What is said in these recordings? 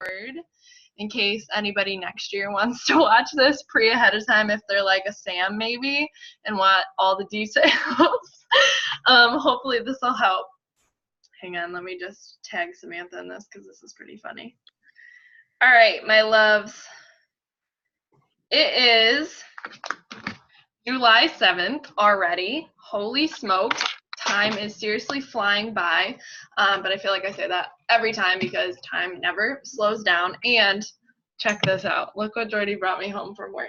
word in case anybody next year wants to watch this ahead of time if they're like a Sam maybe and want all the details. Hopefully this will help. Hang on, let me just tag Samantha in this because this is pretty funny. All right, my loves. It is July 7th already. Holy smokes. Time is seriously flying by, but I feel like I say that every time because time never slows down. And check this out. Look what Jordy brought me home from work.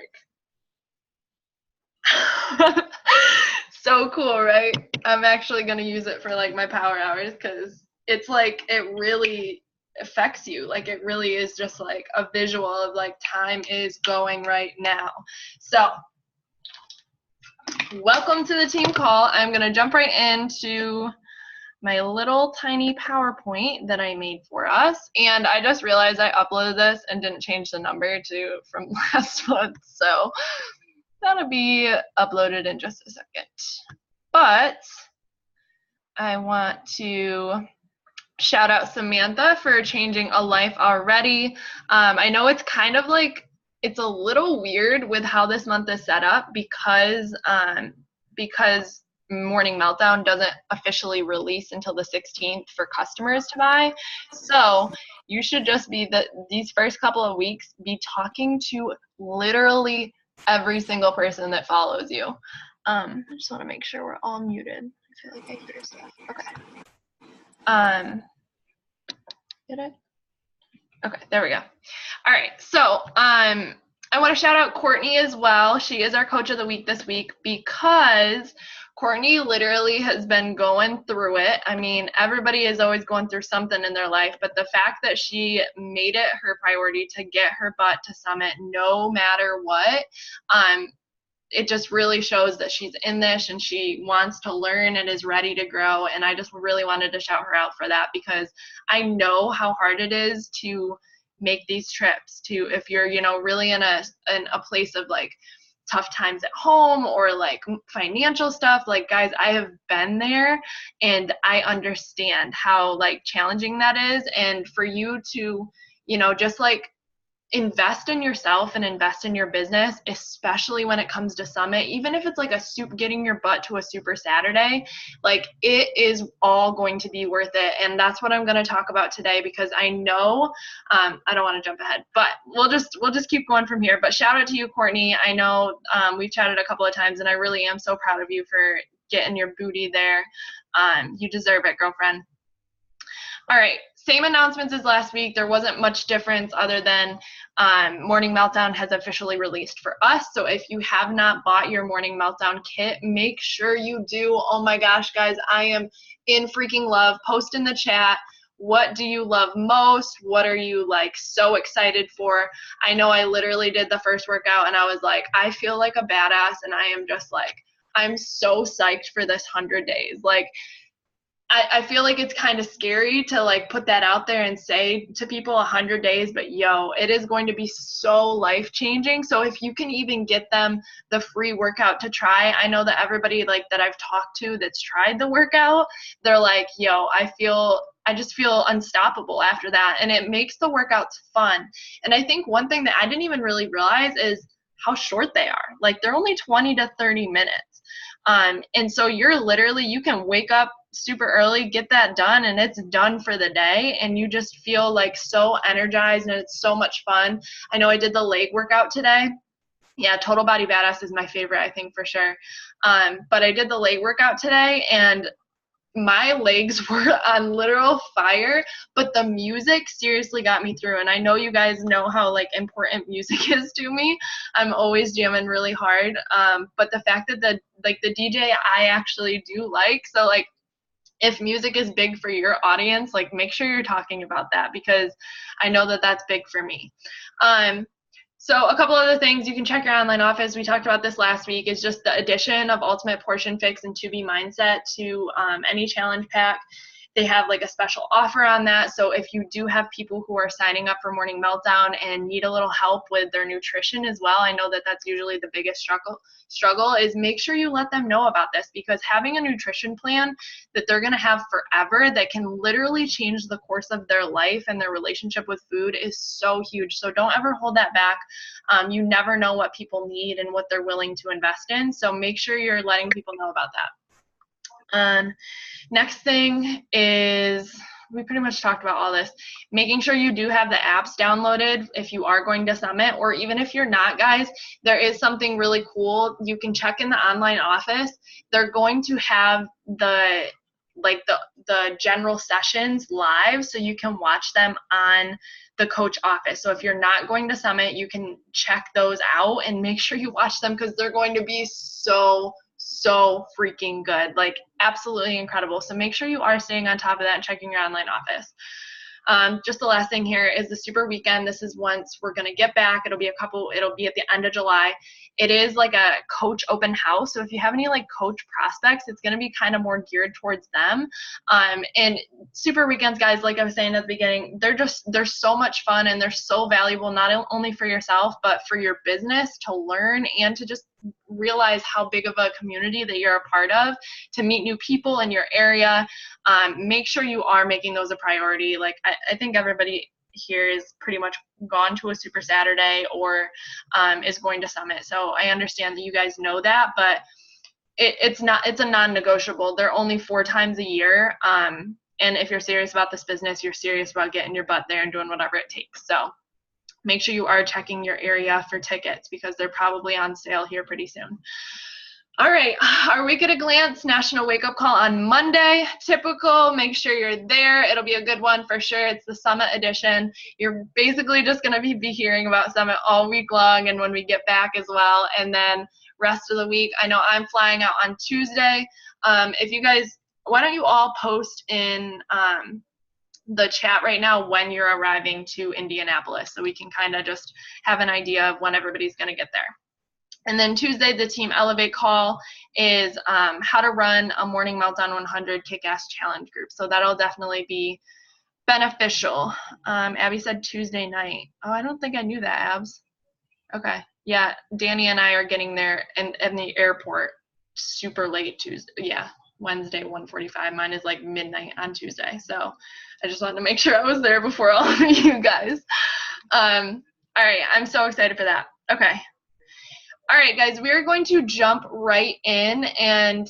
So cool, right? I'm actually going to use it for like my power hours because it's like it really affects you. Like it really is just like a visual of like time is going right now. So welcome to the team call. I'm going to jump right into my little tiny PowerPoint that I made for us. And I just realized I uploaded this and didn't change the number from last month. So that'll be uploaded in just a second. But I want to shout out Samantha for changing a life already. I know it's kind of like, it's a little weird with how this month is set up because Morning Meltdown doesn't officially release until the 16th for customers to buy. So you should just be these first couple of weeks be talking to literally every single person that follows you. I just want to make sure we're all muted. I feel like I hear stuff. Okay. Did I? Okay, there we go. All right, so I want to shout out Courtney as well. She is our coach of the week this week because Courtney literally has been going through it. I mean, everybody is always going through something in their life, but the fact that she made it her priority to get her butt to Summit no matter what, it just really shows that she's in this and she wants to learn and is ready to grow. And I just really wanted to shout her out for that because I know how hard it is to make these trips if you're, really in a place of like tough times at home or like financial stuff. Like, guys, I have been there and I understand how like challenging that is. And for you to, just like invest in yourself and invest in your business, especially when it comes to Summit, even if it's like getting your butt to a Super Saturday, like it is all going to be worth it. And that's what I'm going to talk about today because I know, I don't want to jump ahead, but we'll just keep going from here. But shout out to you, Courtney. I know we've chatted a couple of times and I really am so proud of you for getting your booty there. You deserve it, girlfriend. All right, same announcements as last week. There wasn't much difference other than Morning Meltdown has officially released for us. So if you have not bought your Morning Meltdown kit, make sure you do. Oh my gosh, guys, I am in freaking love. Post in the chat. What do you love most? What are you like so excited for? I know I literally did the first workout and I was like, I feel like a badass and I am just like, I'm so psyched for this 100 days. Like, I feel like it's kind of scary to like put that out there and say to people 100 days, but yo, it is going to be so life-changing. So if you can even get them the free workout to try, I know that everybody like that I've talked to that's tried the workout, they're like, yo, I just feel unstoppable after that. And it makes the workouts fun. And I think one thing that I didn't even really realize is how short they are. Like they're only 20 to 30 minutes. And so you can wake up super early, get that done, and it's done for the day. And you just feel like so energized and it's so much fun. I know I did the leg workout today. Yeah, Total Body Badass is my favorite, I think for sure. But I did the leg workout today and my legs were on literal fire, but the music seriously got me through. And I know you guys know how like important music is to me. I'm always jamming really hard. But the fact that the DJ I actually do like, so like if music is big for your audience, like make sure you're talking about that because I know that that's big for me. So a couple other things, you can check your online office. We talked about this last week, is just the addition of Ultimate Portion Fix and To Be Mindset to any challenge pack. they have like a special offer on that. So if you do have people who are signing up for Morning Meltdown and need a little help with their nutrition as well, I know that that's usually the biggest struggle is make sure you let them know about this, because having a nutrition plan that they're going to have forever that can literally change the course of their life and their relationship with food is so huge. So don't ever hold that back. You never know what people need and what they're willing to invest in. So make sure you're letting people know about that. Next thing is, we pretty much talked about all this, making sure you do have the apps downloaded if you are going to Summit, or even if you're not, guys, there is something really cool. You can check in the online office. They're going to have the general sessions live, so you can watch them on the coach office. So if you're not going to Summit, you can check those out and make sure you watch them, because they're going to be so freaking good, like absolutely incredible. So make sure you are staying on top of that and checking your online office. Just the last thing here is the super weekend. This is once we're going to get back. It'll be at the end of July. It is like a coach open house. So if you have any like coach prospects, it's going to be kind of more geared towards them. And super weekends, guys, like I was saying at the beginning, they're so much fun, and they're so valuable, not only for yourself, but for your business to learn and to just realize how big of a community that you're a part of, to meet new people in your area. Make sure you are making those a priority. Like I think everybody here is pretty much gone to a Super Saturday or is going to Summit. So I understand that you guys know that, but it's a non-negotiable. They're only 4 times a year. And if you're serious about this business, you're serious about getting your butt there and doing whatever it takes. So make sure you are checking your area for tickets, because they're probably on sale here pretty soon. All right, our week at a glance, National Wake Up Call on Monday. Typical, make sure you're there. It'll be a good one for sure. It's the Summit edition. You're basically just gonna be hearing about Summit all week long, and when we get back as well. And then rest of the week, I know I'm flying out on Tuesday. If you guys, why don't you all post in the chat right now when you're arriving to Indianapolis, so we can kind of just have an idea of when everybody's gonna get there. And then Tuesday, the Team Elevate call is how to run a Morning Meltdown 100 Kick-Ass Challenge group. So that'll definitely be beneficial. Abby said Tuesday night. Oh, I don't think I knew that, Abs. Okay. Yeah, Danny and I are getting there in the airport super late Tuesday. Yeah, Wednesday, 1:45. Mine is like midnight on Tuesday. So I just wanted to make sure I was there before all of you guys. All right, I'm so excited for that. Okay. All right, guys, we are going to jump right in, and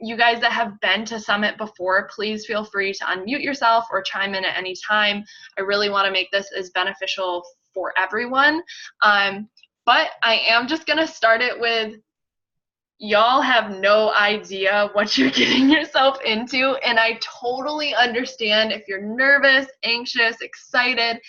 you guys that have been to Summit before, please feel free to unmute yourself or chime in at any time. I really want to make this as beneficial for everyone. But I am just going to start it with, y'all have no idea what you're getting yourself into, and I totally understand if you're nervous, anxious, excited.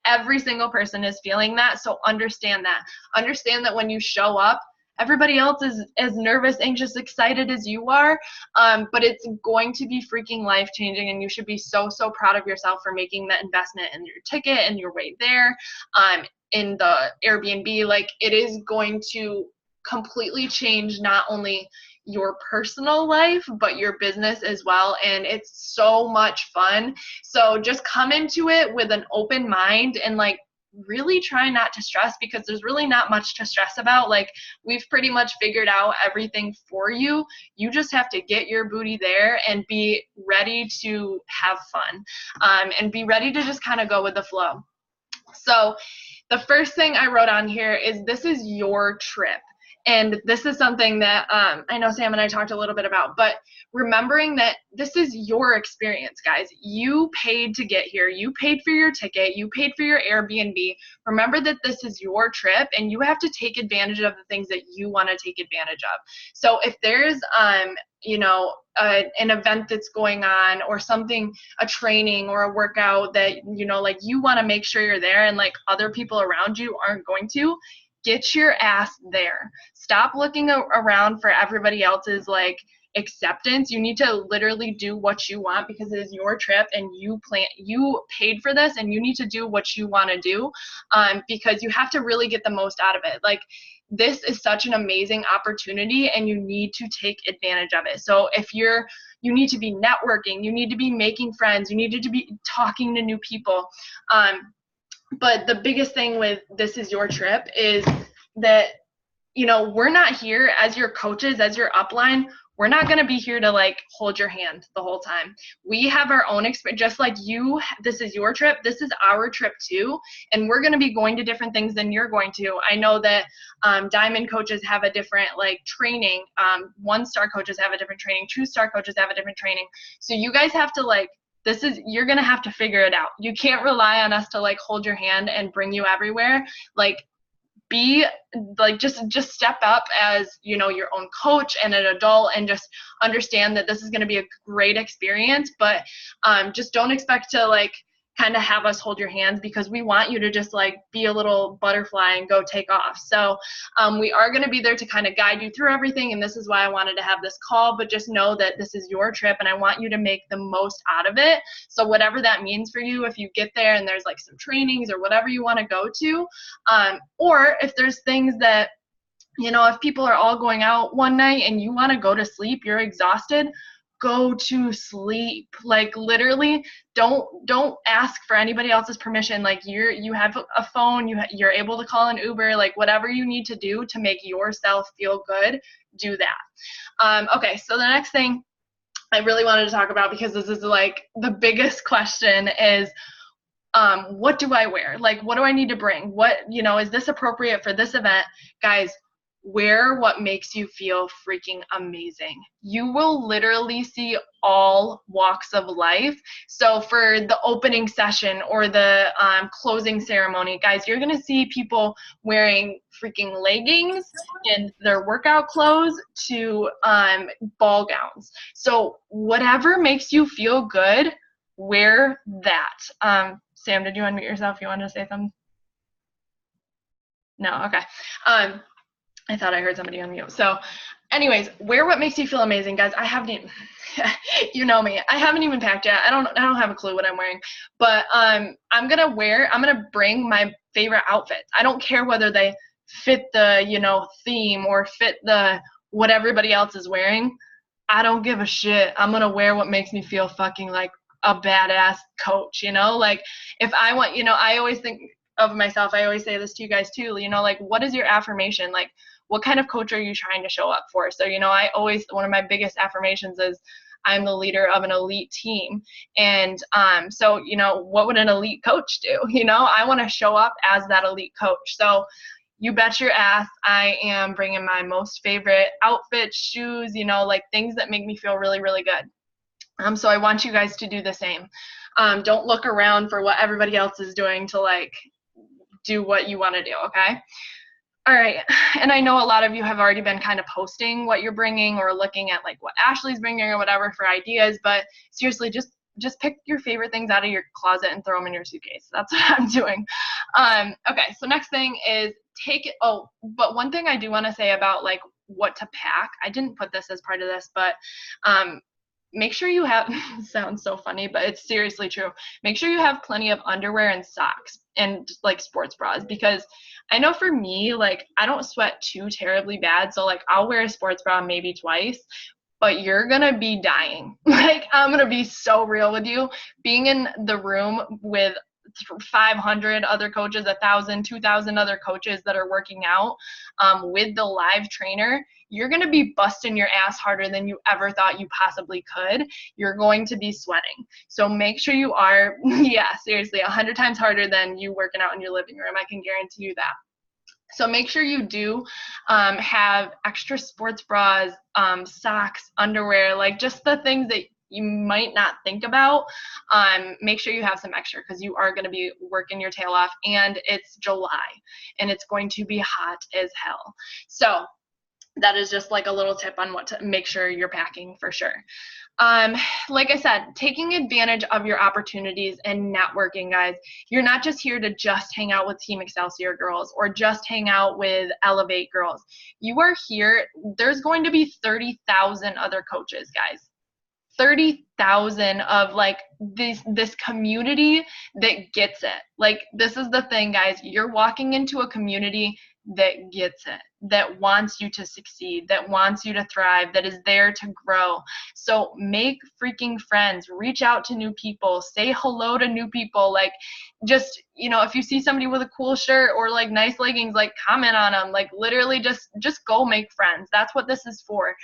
Every single person is feeling that, so understand that. Understand that when you show up, everybody else is as nervous, anxious, excited as you are, but it's going to be freaking life-changing, and you should be so proud of yourself for making that investment in your ticket and your way there, in the Airbnb. Like, it is going to completely change not only your personal life, but your business as well, and it's so much fun. So just come into it with an open mind and like really try not to stress, because there's really not much to stress about. Like, we've pretty much figured out everything for you. You just have to get your booty there and be ready to have fun, and be ready to just kind of go with the flow. So the first thing I wrote on here is, this is your trip. And this is something that I know Sam and I talked a little bit about, but remembering that this is your experience, guys. You paid to get here. You paid for your ticket. You paid for your Airbnb. Remember that this is your trip, and you have to take advantage of the things that you want to take advantage of. So if there's, you know, an event that's going on, or something, a training or a workout that, you know, like you want to make sure you're there, and like other people around you aren't going to, get your ass there. Stop looking around for everybody else's like acceptance. You need to literally do what you want, because it is your trip, and you paid for this, and you need to do what you want to do, because you have to really get the most out of it. Like, this is such an amazing opportunity, and you need to take advantage of it. So if you're You need to be networking. You need to be making friends. You need to be talking to new people. But the biggest thing with This Is Your Trip is that, we're not here as your coaches, as your upline. We're not going to be here to like hold your hand the whole time. We have our own experience, just like you. This is your trip. This is our trip too. And we're going to be going to different things than you're going to. I know that diamond coaches have a different like training. 1-star coaches have a different training. 2-star coaches have a different training. So you guys have to like, you're going to have to figure it out. You can't rely on us to like hold your hand and bring you everywhere. Like, be like, just step up as, your own coach and an adult, and just understand that this is going to be a great experience. But just don't expect to like kind of have us hold your hands, because we want you to just like be a little butterfly and go take off. So we are going to be there to kind of guide you through everything. And this is why I wanted to have this call, but just know that this is your trip and I want you to make the most out of it. So whatever that means for you, if you get there and there's like some trainings or whatever you want to go to, or if there's things that, if people are all going out one night and you want to go to sleep, you're exhausted, go to sleep. Like, literally, don't ask for anybody else's permission. Like, you have a phone, you're able to call an Uber, like whatever you need to do to make yourself feel good, do that. Okay, so the next thing I really wanted to talk about, because this is like the biggest question, is what do I wear? Like, what do I need to bring? What, is this appropriate for this event? Guys, wear what makes you feel freaking amazing. You will literally see all walks of life. So for the opening session or the closing ceremony, guys, you're going to see people wearing freaking leggings and their workout clothes to ball gowns. So whatever makes you feel good, wear that. Sam, did you unmute yourself? You wanted to say something? No? Okay. I thought I heard somebody unmute. So anyways, wear what makes you feel amazing, guys. I haven't even, you know me, I haven't even packed yet. I don't have a clue what I'm wearing, but I'm going to bring my favorite outfits. I don't care whether they fit the, theme or fit what everybody else is wearing. I don't give a shit. I'm going to wear what makes me feel fucking like a badass coach, like if I want, I always think of myself, I always say this to you guys too, like, what is your affirmation? Like, what kind of coach are you trying to show up for? So, one of my biggest affirmations is I'm the leader of an elite team. And so, what would an elite coach do? I want to show up as that elite coach. So you bet your ass I am bringing my most favorite outfits, shoes, like things that make me feel really, really good. So I want you guys to do the same. Don't look around for what everybody else is doing to like do what you want to do, okay? All right, and I know a lot of you have already been kind of posting what you're bringing or looking at like what Ashley's bringing or whatever for ideas, but seriously, just pick your favorite things out of your closet and throw them in your suitcase. That's what I'm doing. Okay, so next thing is but one thing I do want to say about like what to pack, I didn't put this as part of this, but make sure you have, sounds so funny, but it's seriously true. Make sure you have plenty of underwear and socks and like sports bras, because I know for me, like I don't sweat too terribly bad. So like I'll wear a sports bra maybe twice, but you're going to be dying. Like I'm going to be so real with you. Being in the room with 500 other coaches, 1,000, 2,000 other coaches that are working out with the live trainer, you're going to be busting your ass harder than you ever thought you possibly could. You're going to be sweating. So make sure you are, yeah, seriously, 100 times harder than you working out in your living room. I can guarantee you that. So make sure you do have extra sports bras, socks, underwear, like just the things that you might not think about. Make sure you have some extra, because you are going to be working your tail off, and it's July and it's going to be hot as hell. So that is just like a little tip on what to make sure you're packing for sure. Like I said, taking advantage of your opportunities and networking, guys. You're not just here to just hang out with Team Excelsior girls or just hang out with Elevate girls. You are here. There's going to be 30,000 other coaches, guys. 30,000 of like this community that gets it. Like, this is the thing, guys. You're walking into a community that gets it, that wants you to succeed, that wants you to thrive, that is there to grow. So make freaking friends, reach out to new people, say hello to new people. Like, just, you know, if you see somebody with a cool shirt or like nice leggings, like comment on them. Like, literally just go make friends. That's what this is for.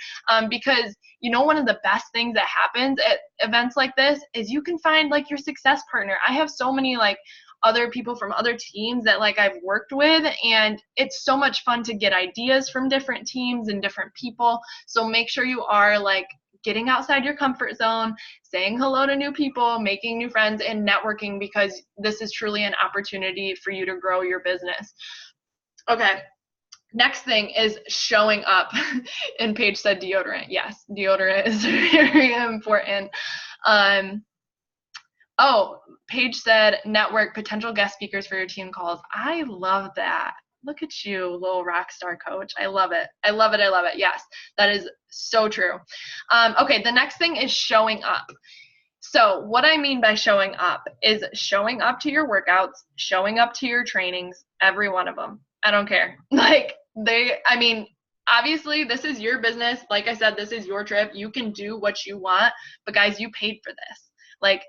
Because, you know, one of the best things that happens at events like this is you can find like your success partner. I have so many like other people from other teams that like I've worked with, and it's so much fun to get ideas from different teams and different people. So make sure you are like getting outside your comfort zone, saying hello to new people, making new friends, and networking, because this is truly an opportunity for you to grow your business. Okay. Next thing is showing up. And Paige said deodorant. Yes, deodorant is very important. Oh, Paige said network potential guest speakers for your team calls. I love that. Look at you, little rock star coach. I love it. I love it. I love it. Yes, that is so true. Okay, the next thing is showing up. So what I mean by showing up is showing up to your workouts, showing up to your trainings, every one of them. I don't care. Like, I mean, obviously this is your business. Like I said, this is your trip. You can do what you want, but guys, you paid for this. Like,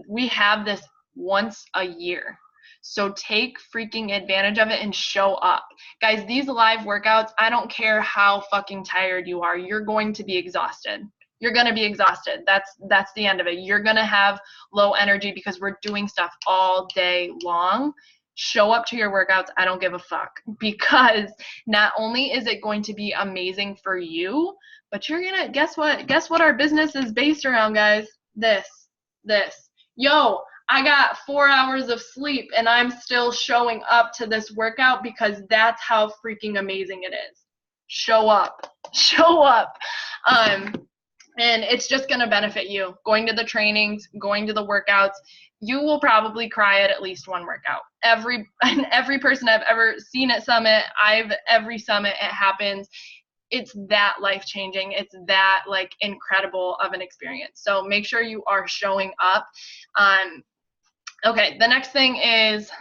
we have this once a year. So take freaking advantage of it and show up. Guys, these live workouts, I don't care how fucking tired you are, you're going to be exhausted. You're going to be exhausted. That's the end of it. You're going to have low energy because we're doing stuff all day long. Show up to your workouts. I don't give a fuck, because not only is it going to be amazing for you, but you're going to, guess what our business is based around, guys? This. Yo, I got 4 hours of sleep and I'm still showing up to this workout because that's how freaking amazing it is. Show up. And it's just going to benefit you. Going to the trainings, going to the workouts, you will probably cry at least one workout. Every person I've ever seen at Summit, every Summit it happens. It's that life-changing. It's that like incredible of an experience. So make sure you are showing up. Okay, the next thing is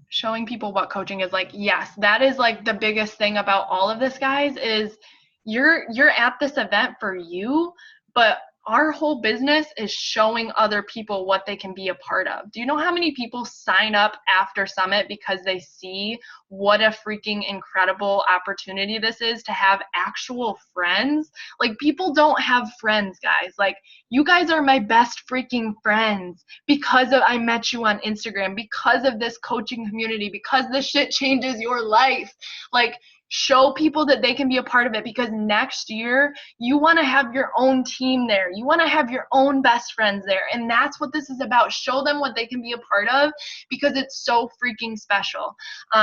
showing people what coaching is like. Yes, that is like the biggest thing about all of this, guys, is you're at this event for you, but our whole business is showing other people what they can be a part of. Do you know how many people sign up after Summit because they see what a freaking incredible opportunity this is to have actual friends? Like, people don't have friends, guys. Like, you guys are my best freaking friends because I met you on Instagram, because of this coaching community, because this shit changes your life. Like, show people that they can be a part of it, because next year you want to have your own team there. You want to have your own best friends there. And that's what this is about. Show them what they can be a part of, because it's so freaking special.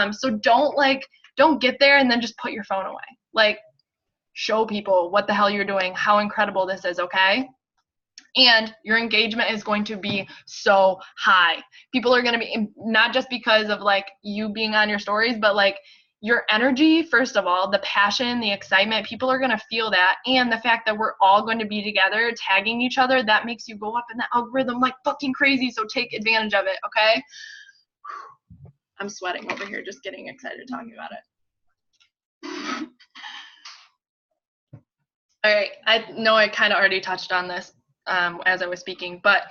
So don't get there and then just put your phone away. Like, show people what the hell you're doing, how incredible this is, okay? And your engagement is going to be so high. People are going to be, not just because of like you being on your stories, but like your energy, first of all, the passion, the excitement, people are going to feel that. And the fact that we're all going to be together, tagging each other, that makes you go up in the algorithm like fucking crazy. So take advantage of it, okay? I'm sweating over here just getting excited talking about it. All right, I know I kind of already touched on this as I was speaking, but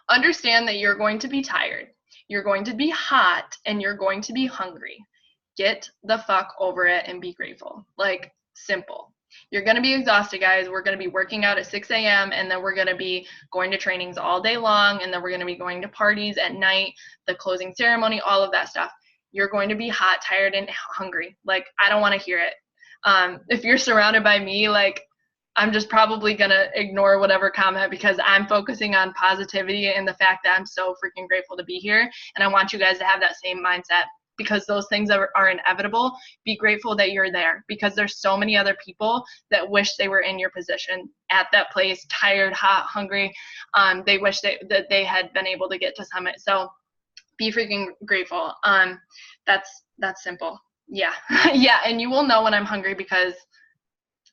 understand that you're going to be tired, you're going to be hot, and you're going to be hungry. Get the fuck over it and be grateful. Like, simple. You're going to be exhausted, guys. We're going to be working out at 6 a.m. and then we're going to be going to trainings all day long, and then we're going to be going to parties at night, the closing ceremony, all of that stuff. You're going to be hot, tired, and hungry. Like, I don't want to hear it. If you're surrounded by me, like, I'm just probably going to ignore whatever comment, because I'm focusing on positivity and the fact that I'm so freaking grateful to be here. And I want you guys to have that same mindset, because those things are inevitable. Be grateful that you're there, because there's so many other people that wish they were in your position at that place, tired, hot, hungry. They wish that they had been able to get to Summit. So be freaking grateful. That's simple. Yeah. Yeah. And you will know when I'm hungry, because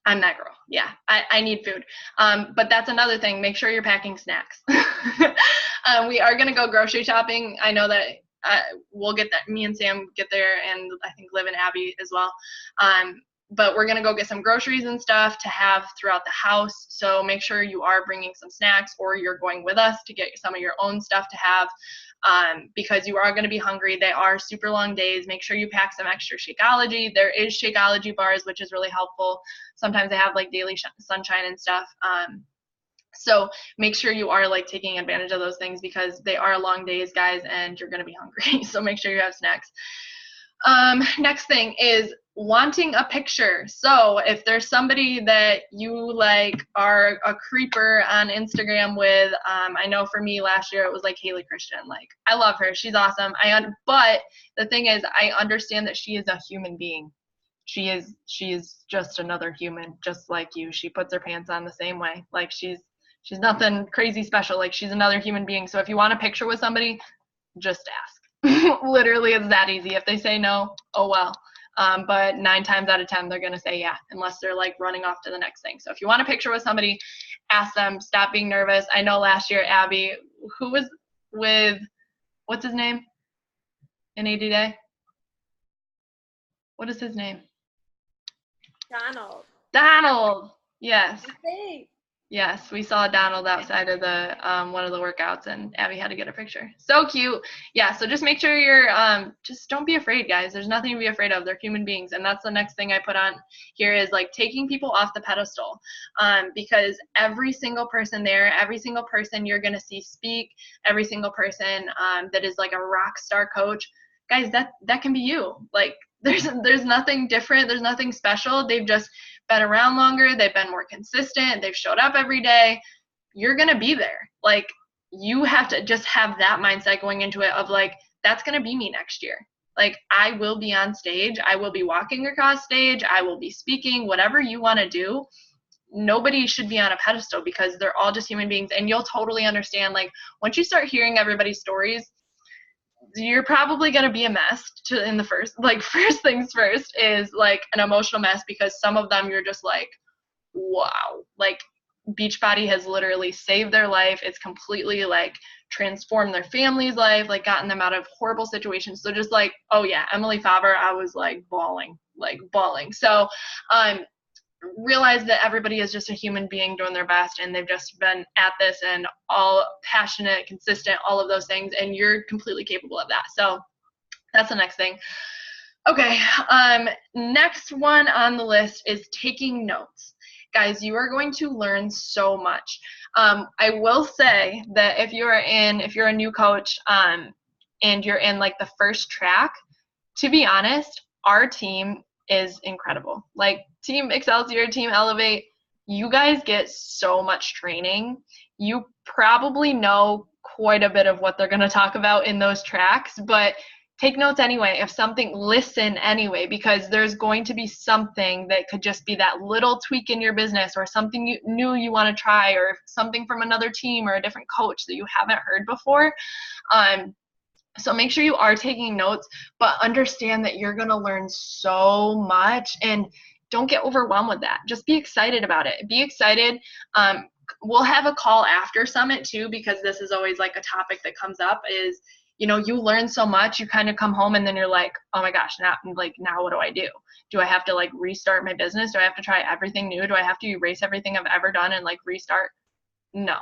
I'm that girl. Yeah, I need food. But that's another thing. Make sure you're packing snacks. We are going to go grocery shopping. I know that we'll get that. Me and Sam get there, and I think Liv and Abby as well. But we're going to go get some groceries and stuff to have throughout the house. So make sure you are bringing some snacks, or you're going with us to get some of your own stuff to have, because you are going to be hungry. They are super long days. Make sure you pack some extra Shakeology. There is Shakeology bars, which is really helpful. Sometimes they have like daily sunshine and stuff. So make sure you are like taking advantage of those things, because they are long days, guys, and you're going to be hungry. So make sure you have snacks. Next thing is wanting a picture. So if there's somebody that you like are a creeper on Instagram with, I know for me last year it was like Haley Christian. Like, I love her, she's awesome. But the thing is, I understand that she is a human being. She is just another human, just like you. She puts her pants on the same way. Like, she's nothing crazy special. Like, she's another human being. So if you want a picture with somebody, just ask. Literally, it's that easy. If they say no, oh well. But 9 times out of 10, they're going to say yeah, unless they're like running off to the next thing. So if you want a picture with somebody, ask them. Stop being nervous. I know last year, Abby, who was with, what's his name in 80 Day? What is his name? Donald. Yes. Hey. Yes, we saw Donald outside of the one of the workouts, and Abby had to get a picture. So cute. Yeah, so just make sure you're just don't be afraid, guys. There's nothing to be afraid of. They're human beings. And that's the next thing I put on here, is like taking people off the pedestal. Because every single person there, every single person you're gonna see speak, every single person that is like a rock star coach, guys, that can be you. Like, there's nothing different, there's nothing special. They've just been around longer, they've been more consistent, they've showed up every day. You're gonna be there. Like, you have to just have that mindset going into it of like, that's gonna be me next year. Like, I will be on stage, I will be walking across stage, I will be speaking, whatever you want to do. Nobody should be on a pedestal, because they're all just human beings. And you'll totally understand, like, once you start hearing everybody's stories, you're probably going to be a mess in the first things first is like an emotional mess, because some of them you're just like, wow, like Beachbody has literally saved their life. It's completely like transformed their family's life, like gotten them out of horrible situations. So just like, oh yeah, Emily Favre, I was like bawling. So realize that everybody is just a human being doing their best, and they've just been at this and all passionate, consistent, all of those things, and you're completely capable of that. So that's the next thing. Okay, next one on the list is taking notes. Guys, you are going to learn so much. I will say that if you're a new coach, and you're in like the first track, to be honest, our team is incredible. Like, Team Excelsior, Team Elevate, you guys get so much training. You probably know quite a bit of what they're going to talk about in those tracks, but take notes anyway. Listen anyway, because there's going to be something that could just be that little tweak in your business, or something new you want to try, or something from another team or a different coach that you haven't heard before. So make sure you are taking notes, but understand that you're going to learn so much, and don't get overwhelmed with that. Just be excited about it. Be excited. We'll have a call after Summit too, because this is always like a topic that comes up is, you learn so much, you kind of come home and then you're like, oh my gosh, now what do I do? Do I have to like restart my business? Do I have to try everything new? Do I have to erase everything I've ever done and like restart? No.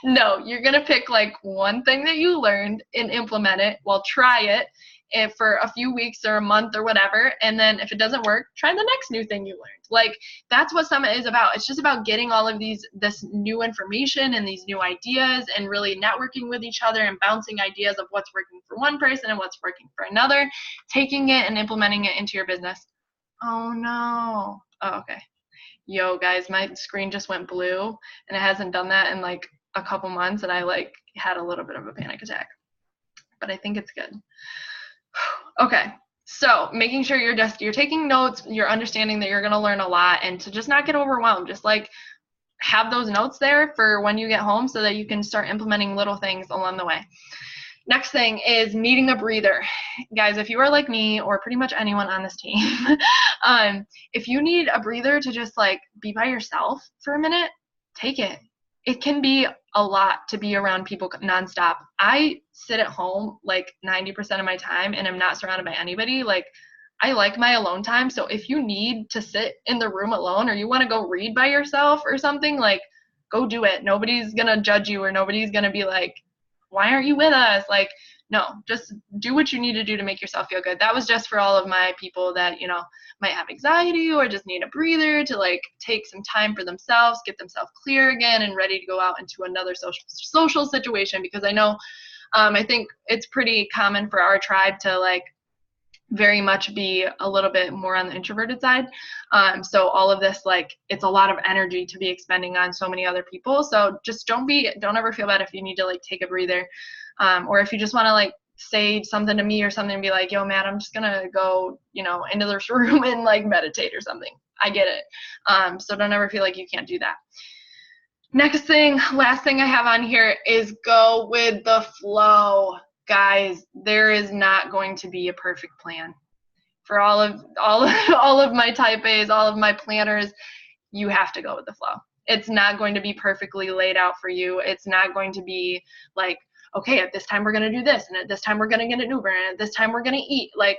No, you're going to pick like one thing that you learned and implement it. Well, try it for a few weeks or a month or whatever. And then if it doesn't work, try the next new thing you learned. Like, that's what Summit is about. It's just about getting all of this new information and these new ideas, and really networking with each other and bouncing ideas of what's working for one person and what's working for another, taking it and implementing it into your business. Oh no. Oh, okay. Yo, guys, my screen just went blue, and it hasn't done that in like a couple months, and I like had a little bit of a panic attack, but I think it's good. Okay, so making sure you're taking notes, you're understanding that you're going to learn a lot, and to just not get overwhelmed. Just like have those notes there for when you get home, so that you can start implementing little things along the way. Next thing is needing a breather. Guys, if you are like me, or pretty much anyone on this team, if you need a breather to just like be by yourself for a minute, take it. it can be a lot to be around people nonstop. I sit at home like 90% of my time and I'm not surrounded by anybody. Like, I like my alone time. So if you need to sit in the room alone or you want to go read by yourself or something, like, go do it. Nobody's going to judge you or nobody's going to be like, why aren't you with us? Like, no, just do what you need to do to make yourself feel good. That was just for all of my people that, you know, might have anxiety or just need a breather to like take some time for themselves, get themselves clear again and ready to go out into another social situation. Because I know, I think it's pretty common for our tribe to like very much be a little bit more on the introverted side. So all of this, like, it's a lot of energy to be expending on so many other people. So just don't ever feel bad if you need to like take a breather, or if you just want to like say something to me or something and be like, yo, Matt, I'm just gonna go, you know, into this room and like meditate or something. I get it. So don't ever feel like you can't do that. Last thing I have on here is go with the flow. Guys, there is not going to be a perfect plan. For all of my type A's, all of my planners, you have to go with the flow. It's not going to be perfectly laid out for you. It's not going to be like, okay, at this time we're going to do this, and at this time we're going to get an Uber, and at this time we're going to eat. Like,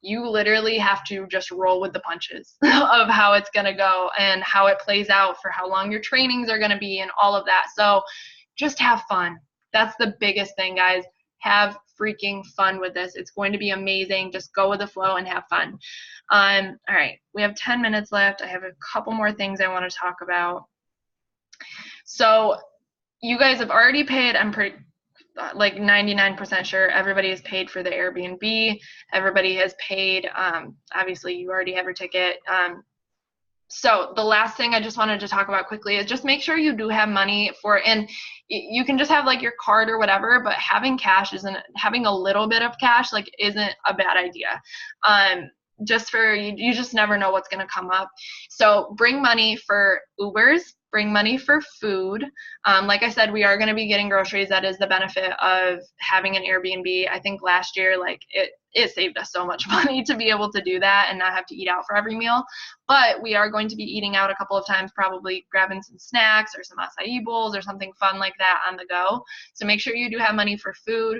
you literally have to just roll with the punches of how it's going to go and how it plays out for how long your trainings are going to be and all of that. So just have fun. That's the biggest thing, guys. Have freaking fun with this. It's going to be amazing. Just go with the flow and have fun. All right, we have 10 minutes left. I have a couple more things I want to talk about. So you guys have already paid, I'm pretty like 99% sure everybody has paid for the Airbnb. Everybody has paid. Obviously, you already have your ticket. So the last thing I just wanted to talk about quickly is just make sure you do have money for, and you can just have like your card or whatever, but having having a little bit of cash like isn't a bad idea. Just for you just never know what's going to come up. So bring money for Ubers, bring money for food. Like I said, we are going to be getting groceries. That is the benefit of having an Airbnb. I think last year, like it saved us so much money to be able to do that and not have to eat out for every meal. But we are going to be eating out a couple of times, probably grabbing some snacks or some acai bowls or something fun like that on the go. So make sure you do have money for food.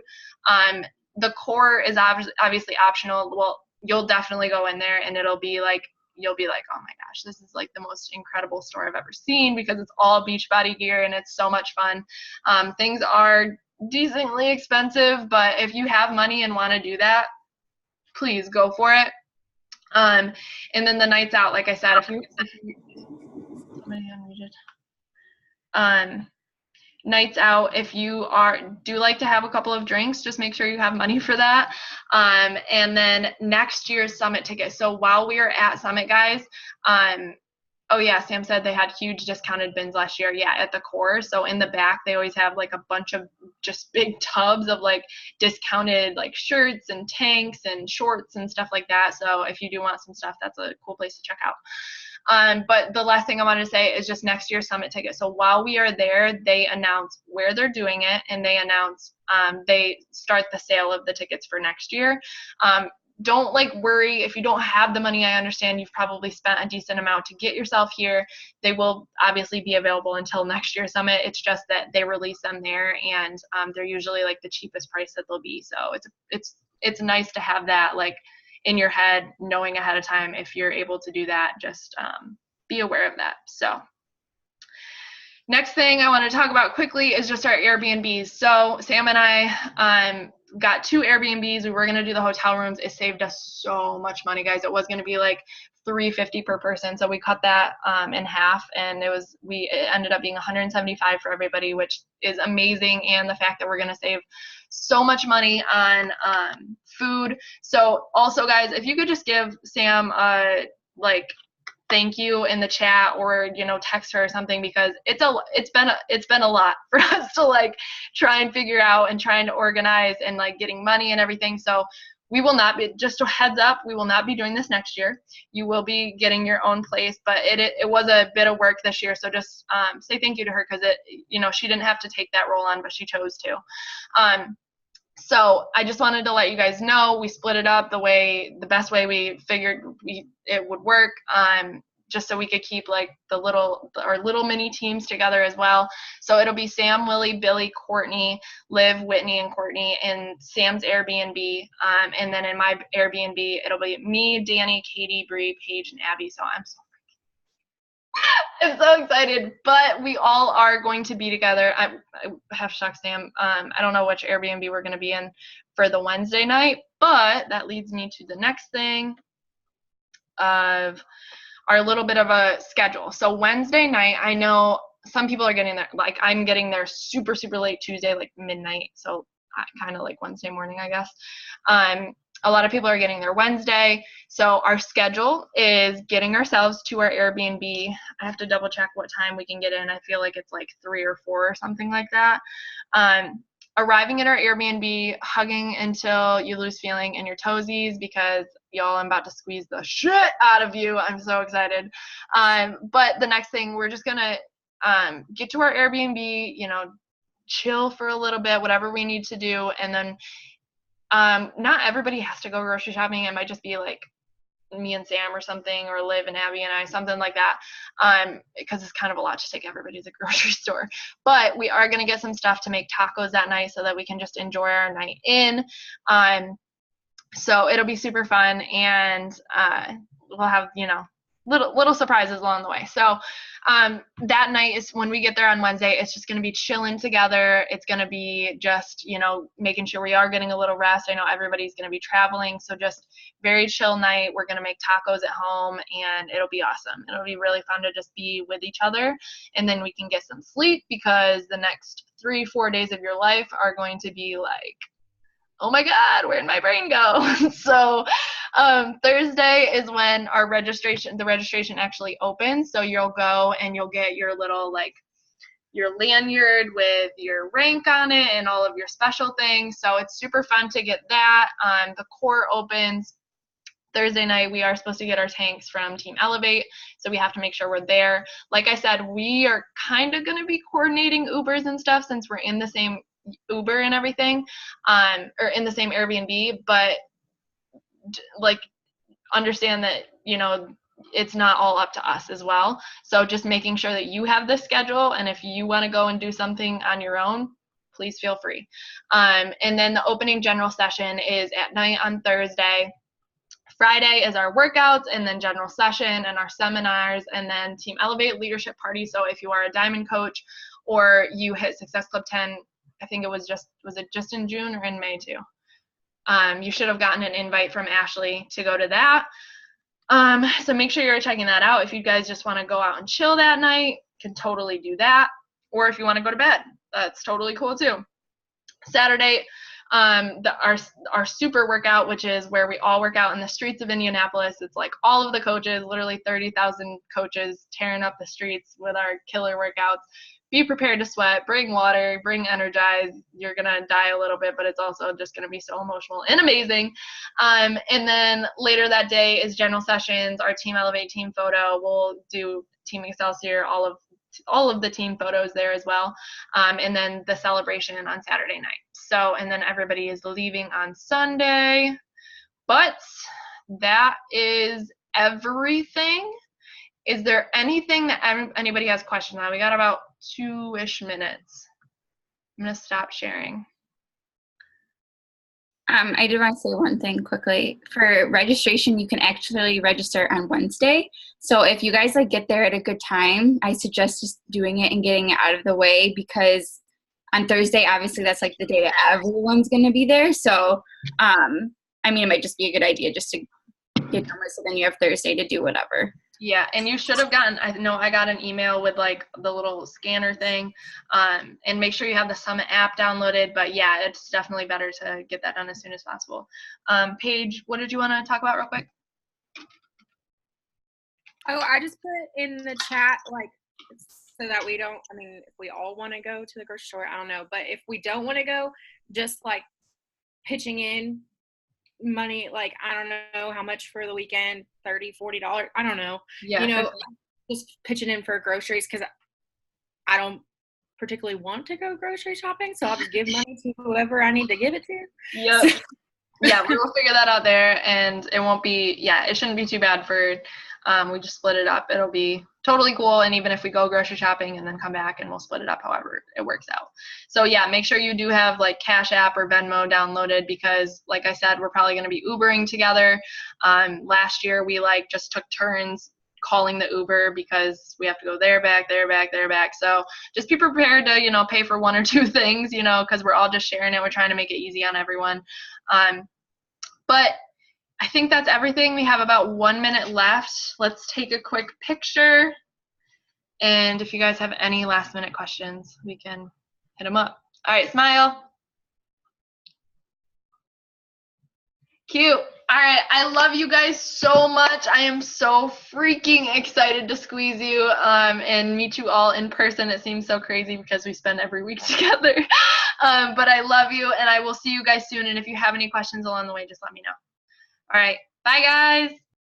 The core is obviously optional. Well, you'll definitely go in there and it'll be like, you'll be like, oh my gosh, this is like the most incredible store I've ever seen because it's all Beachbody gear and it's so much fun. Things are decently expensive, but if you have money and want to do that, please go for it. And then the nights out, like I said, if you somebody unmuted. Nights out, if you do like to have a couple of drinks, just make sure you have money for that. And then next year's summit ticket. So while we are at Summit, guys, oh yeah, Sam said they had huge discounted bins last year. Yeah, at the core. So in the back, they always have like a bunch of just big tubs of like discounted like shirts and tanks and shorts and stuff like that. So if you do want some stuff, that's a cool place to check out. But the last thing I wanted to say is just next year's summit ticket. So while we are there, they announce where they're doing it, and they announce they start the sale of the tickets for next year. Don't like worry if you don't have the money. I understand you've probably spent a decent amount to get yourself here. They will obviously be available until next year's summit. It's just that they release them there, and they're usually like the cheapest price that they'll be. So it's nice to have that like in your head, knowing ahead of time. If you're able to do that, just be aware of that. So next thing I want to talk about quickly is just our Airbnbs. So Sam and I got 2 Airbnbs. We were going to do the hotel rooms. It saved us so much money, guys. It was going to be like $350 per person. So we cut that in half, and it ended up being $175 for everybody, which is amazing. And the fact that we're going to save so much money on food. So also, guys, if you could just give Sam like thank you in the chat, or text her or something, because it's been a lot for us to like try and figure out and trying to organize and like getting money and everything. So we will not be, just a heads up, we will not be doing this next year. You will be getting your own place, but it was a bit of work this year. So just say thank you to her, because she didn't have to take that role on, but she chose to. So I just wanted to let you guys know we split it up the best way we figured it would work. just so we could keep like our little mini teams together as well. So it'll be Sam, Willie, Billy, Courtney, Liv, Whitney, and Courtney in Sam's Airbnb. And then in my Airbnb, it'll be me, Danny, Katie, Bree, Paige, and Abby. So I'm so excited, but we all are going to be together. I have shocked Sam. I don't know which Airbnb we're going to be in for the Wednesday night, but that leads me to the next thing of our little bit of a schedule. So Wednesday night, I know some people are getting there, like I'm getting there super, super late Tuesday, like midnight. So kind of like Wednesday morning, I guess. A lot of people are getting there Wednesday. So our schedule is getting ourselves to our Airbnb. I have to double check what time we can get in. I feel like it's like 3 or 4 or something like that. Arriving at our Airbnb, hugging until you lose feeling in your toesies, because y'all, I'm about to squeeze the shit out of you. I'm so excited. But the next thing, we're just gonna get to our Airbnb, you know, chill for a little bit, whatever we need to do, and then not everybody has to go grocery shopping. It might just be like me and Sam or something, or Liv and Abby and I, something like that, because it's kind of a lot to take everybody to the grocery store. But we are going to get some stuff to make tacos that night so that we can just enjoy our night in. So it'll be super fun, and we'll have, you know, little surprises along the way. So that night is when we get there on Wednesday. It's just going to be chilling together. It's going to be just, you know, making sure we are getting a little rest. I know everybody's going to be traveling, so just very chill night. We're going to make tacos at home, and it'll be awesome. It'll be really fun to just be with each other, and then we can get some sleep, because the next 3-4 days of your life are going to be like, oh my God, where'd my brain go? So Thursday is when the registration actually opens. So you'll go and you'll get your little, like, your lanyard with your rank on it and all of your special things. So it's super fun to get that. The core opens Thursday night. We are supposed to get our tanks from Team Elevate, so we have to make sure we're there. Like I said, we are kind of going to be coordinating Ubers and stuff, since we're in the same Uber and everything, or in the same Airbnb, but like, understand that, you know, it's not all up to us as well. So just making sure that you have the schedule, and if you want to go and do something on your own, please feel free. And then the opening general session is at night on Thursday. Friday is our workouts, and then general session and our seminars, and then Team Elevate leadership party. So if you are a diamond coach or you hit Success Club 10, I think it was it just in June or in May too? You should have gotten an invite from Ashley to go to that. So make sure you're checking that out. If you guys just want to go out and chill that night, can totally do that. Or if you want to go to bed, that's totally cool too. Saturday, our super workout, which is where we all work out in the streets of Indianapolis. It's like all of the coaches, literally 30,000 coaches tearing up the streets with our killer workouts. Be prepared to sweat, bring water, bring Energize. You're going to die a little bit, but it's also just going to be so emotional and amazing. And then later that day is general sessions, our Team Elevate team photo. We'll do Team Excelsior, all of the team photos there as well. And then the celebration on Saturday night. So, and then everybody is leaving on Sunday. But that is everything. Is there anything that anybody has questions on? We got about 2-ish minutes. I'm going to stop sharing. I did want to say one thing quickly. For registration, you can actually register on Wednesday. So if you guys like get there at a good time, I suggest just doing it and getting it out of the way, because on Thursday, obviously that's like the day that everyone's going to be there. So, I mean, it might just be a good idea just to get done with, so then you have Thursday to do whatever. Yeah, and you should have gotten, I know I got an email with like the little scanner thing, and make sure you have the Summit app downloaded. But yeah, it's definitely better to get that done as soon as possible. Paige, what did you want to talk about real quick? Oh, I just put in the chat, like, so that we don't, I mean, if we all want to go to the grocery store, I don't know. But if we don't want to go, just like pitching in money, like, I don't know how much for the weekend, $30-$40, I don't know. Yeah, you know, just pitching in for groceries, because I don't particularly want to go grocery shopping, so I'll just give money to whoever I need to give it to. Yep. Yeah, we'll figure that out there, and it won't be, yeah, it shouldn't be too bad for We just split it up. It'll be totally cool. And even if we go grocery shopping and then come back, and we'll split it up however it works out. So yeah, make sure you do have like Cash App or Venmo downloaded, because like I said, we're probably going to be Ubering together. Last year we like just took turns calling the Uber because we have to go there, back, there, back, there, back. So just be prepared to, you know, pay for one or two things, you know, because we're all just sharing it. We're trying to make it easy on everyone. But I think that's everything. We have about 1 minute left. Let's take a quick picture. And if you guys have any last minute questions, we can hit them up. All right, smile. Cute. All right, I love you guys so much. I am so freaking excited to squeeze you and meet you all in person. It seems so crazy because we spend every week together. But I love you, and I will see you guys soon. And if you have any questions along the way, just let me know. All right, bye guys.